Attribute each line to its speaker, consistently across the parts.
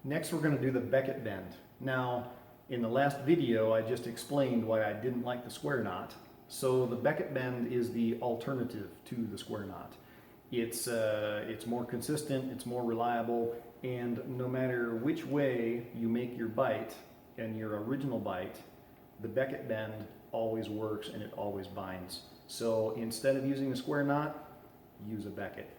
Speaker 1: Next we're going to do the Becket Bend. Now in the last video I just explained why I didn't like the square knot. So the Becket Bend is the alternative to the square knot. It's more consistent, it's more reliable, and no matter which way you make your bite and your original bite, the Becket Bend always works and it always binds. So instead of using a square knot, use a Becket.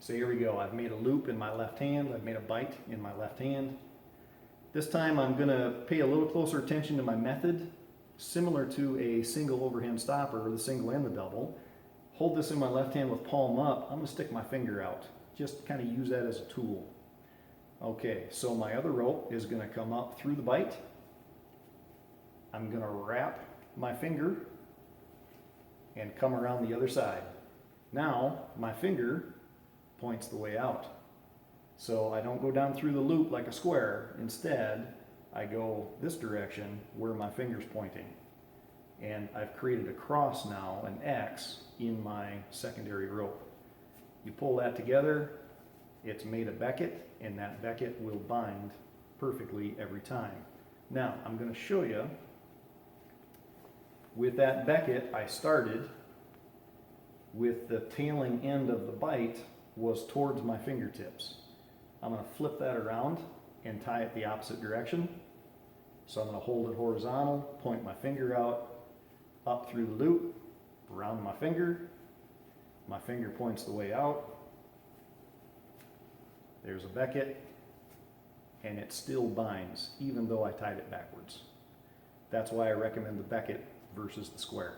Speaker 1: So here we go. I've made a loop in my left hand. I've made a bite in my left hand. This time I'm going to pay a little closer attention to my method, similar to a single overhand stopper, the single and the double. Hold this in my left hand with palm up. I'm going to stick my finger out. Just kind of use that as a tool. Okay, so my other rope is going to come up through the bite. I'm going to wrap my finger and come around the other side. Now my finger points the way out. So I don't go down through the loop like a square. Instead, I go this direction where my finger's pointing. And I've created a cross now, an X, in my secondary rope. You pull that together, it's made a Becket, and that Becket will bind perfectly every time. Now, I'm going to show you. With that Becket, I started with the tailing end of the bite was towards my fingertips. I'm going to flip that around and tie it the opposite direction. So I'm going to hold it horizontal, point my finger out, up through the loop, around my finger points the way out. There's a Becket, and it still binds even though I tied it backwards. That's why I recommend the Becket versus the square.